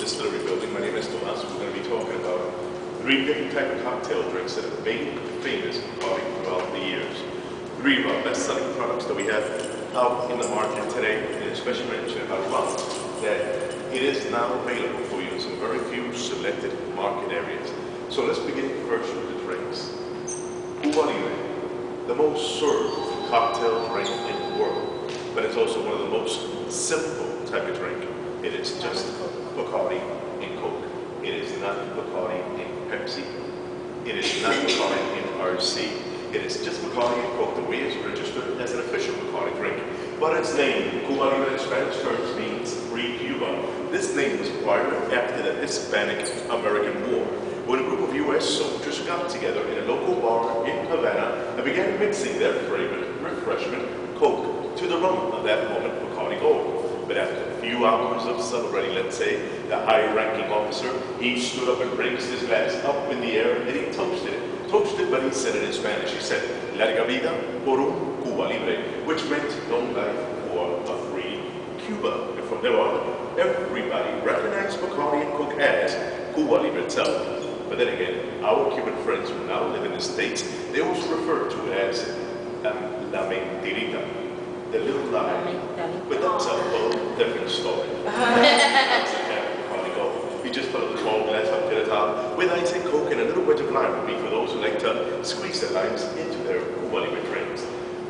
distillery building. My name is Tomas. We're going to be talking about 3 different types of cocktail drinks that have made famous Bacardi throughout the years. 3 of our best-selling products that we have out in the market today, and especially mentioning about one, that it is now available for you in some very few selected market areas. So let's begin first with the drinks. Cuba Libre, the most served cocktail drink in the world, but it's also one of the most simple type of drink. It is just Bacardi and Coke. It is not Bacardi and Pepsi. It is not Bacardi and RC. It is just Bacardi and Coke, the way it's registered as an official Bacardi drink. But its name, Cuba Libre in Spanish terms, means free Cuba. This name was acquired after the Hispanic-American War, when a group of U.S. soldiers got together in a local bar in Havana and began mixing their favorite refreshment, Coke, to the rum of that moment, Bacardi Gold. But after a few hours of celebrating, let's say, the high-ranking officer, he stood up and raised his glass up in the air and he toasted it. Toasted, but he said it in Spanish. He said, Larga vida por un Cuba Libre, which meant long life for a free Cuba. And from there on, everybody recognized Bacardi and Coke as Cuba Libre itself. But then again, our Cuban friends who now live in the States, they also refer to it as La Mentirita, the little lie. But that's a whole different story. You just put a tall glass up to the top with ice and Coke and a little wedge of lime would be for those who like to squeeze their limes into their Cuba Libre drinks.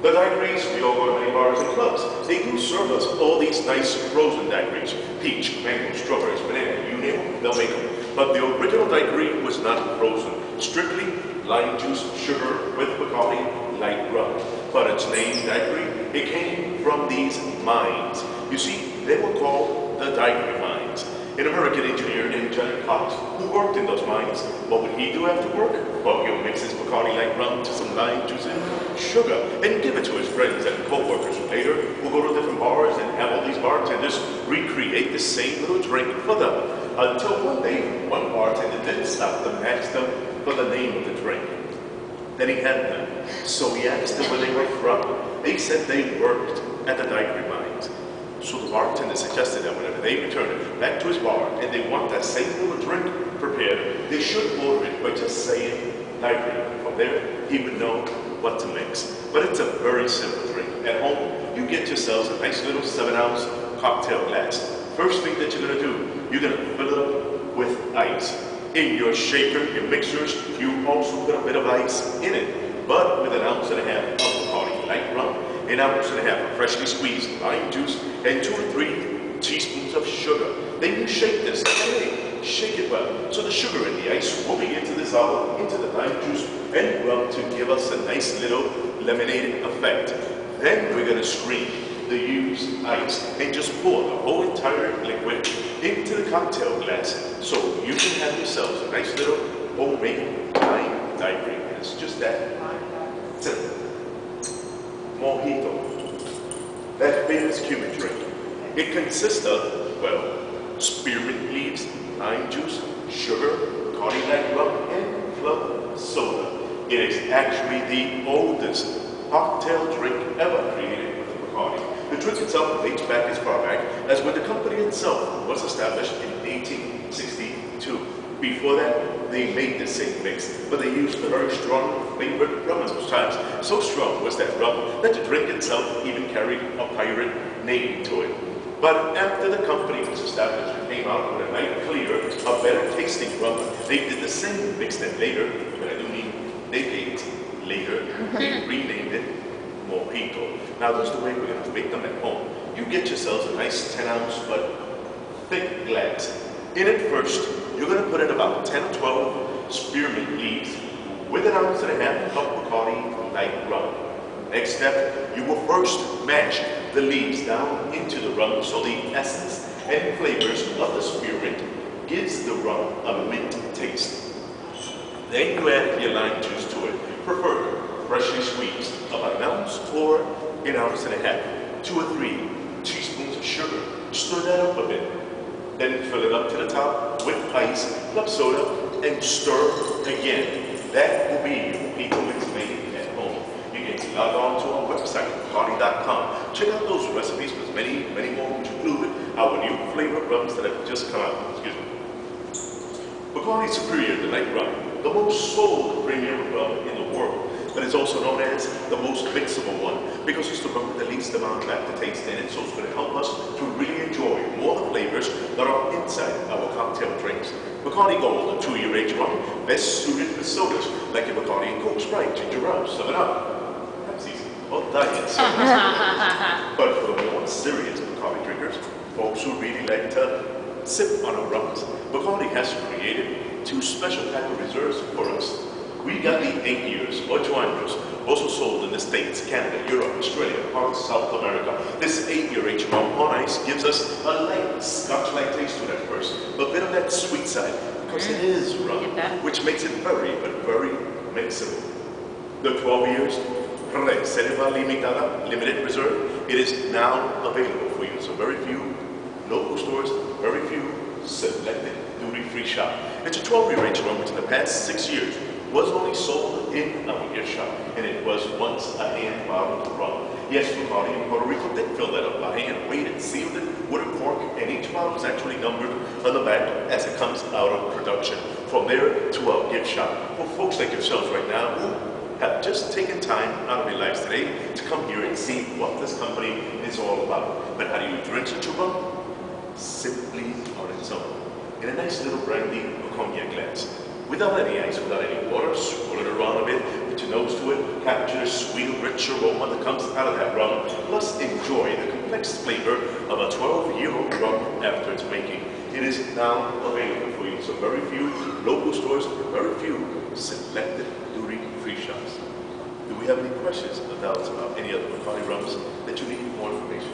The daiquiris, we all go to many bars and clubs. They do serve us all these nice frozen daiquiris. Peach, mango, strawberries, banana, you name them, they'll make them. But the original daiquiri was not frozen. Strictly lime juice, sugar with Bacardi, light rum. But its name, daiquiri, it came from these mines. You see, they were called the daiquiri mines. An American engineer named Johnny Cox, who worked in those mines, what would he do after work? Well, he'll mix his Bacardi light rum to some lime juice and sugar and give it to his friends and co-workers who later will go to different bars and have all these bartenders recreate the same little drink for them. Until one day, one bartender didn't stop them and asked them for the name of the drink. Then he had them. So he asked them where they were from. They said they worked at the daiquiri mines. So the bartender suggested that whenever they returned back to his bar and they want that same little drink prepared, they should order it by just saying daiquiri. From there, he would know what to mix. But it's a very simple drink. At home, you get yourselves a nice little 7-ounce cocktail glass. First thing that you're going to do, you're going to fill it up with ice. In your shaker, your mixers, you also put a bit of ice in it, but with 1.5 ounces of Bacardi light rum, 1.5 ounces of freshly squeezed lime juice, and 2 or 3 teaspoons of sugar. Then you shake this, shake it well, so the sugar and the ice will begin to dissolve into the lime juice and rum to give us a nice little lemonade effect. Then we're going to screen the used ice and just pour the whole entire liquid into the cocktail glass so you can have yourselves a nice little homemade lime daiquiri. And it's just that simple. Mojito, that famous Cuban drink. It consists of, well, spearmint leaves, lime juice, sugar, Bacardi light rum, and club soda. It is actually the oldest cocktail drink ever created with Bacardi. The drink itself dates back as far back as when the company itself was established in 1862. Before that, they made the same mix, but they used a very strong flavored rum at those times. So strong was that rum that the drink itself even carried a pirate name to it. But after the company was established and came out with a nice, clear, a better tasting rum, they did the same mix that later, but I do mean decades later, they renamed it Mojito. Now this is the way we're going to make them at home. You get yourselves a nice 10-ounce but thick glass. In it first, you're going to put in about 10 or 12 spearmint leaves with 1.5 ounces of Bacardi light rum. Next step, you will first mash the leaves down into the rum so the essence and flavors of the spearmint gives the rum a mint taste. Then you add your lime juice to it, preferred freshly squeezed, about 1 ounce or 1.5 ounces, 2 or 3 teaspoons of sugar. Stir that up a bit. Then fill it up to the top with ice, club soda, and stir again. That will be your Mojito mix made at home. You can log on to our website, bacardi.com. Check out those recipes, because many more which include our new flavored rums that have just come out. Excuse me. Bacardi Superior Delight Rum, the most sold premium rum in the world, but it's also known as the most mixable one because it's the rum with the least amount of aftertaste in it, so it's going to help us to really enjoy more of the flavors that are inside our cocktail drinks. Bacardi Gold, a 2-year age rum, best suited for sodas like your Bacardi and Coke, Sprite, Ginger Ale, 7-Up, Pepsi's, or Diet sodas. But for the more serious Bacardi drinkers, folks who really like to sip on our rums, Bacardi has created 2 special type of reserves for us. We got the 8 years, 8 años, also sold in the States, Canada, Europe, Australia, parts of South America. This 8-year age rum on ice gives us a light Scotch-like taste to it at first, a bit of that sweet side, because it is rum, which makes it very, but very mixable. The 12 years Reserva Limitada, limited reserve, it is now available for you. So very few local stores, very few selected duty-free shop. It's a 12-year age rum which in the past 6 years was only sold in our gift shop, and it was once a hand-bottled rum. Yes, Bacardi in Puerto Rico did fill that up by hand, weighed it, sealed it with a cork, and each bottle is actually numbered on the back as it comes out of production. From there to our gift shop. For folks like yourselves right now who have just taken time out of their lives today to come here and see what this company is all about. But how do you drink such a rum? Simply on its own, in a nice little brandy or cognac glass. Without any ice, without any water, swirl it around a bit, put your nose to it, capture the sweet, rich aroma that comes out of that rum, plus enjoy the complex flavor of a 12-year-old rum after its making. It is now available for you in some very few local stores, very few selected duty-free shops. Do we have any questions or doubts about any other Bacardi rums that you need more information?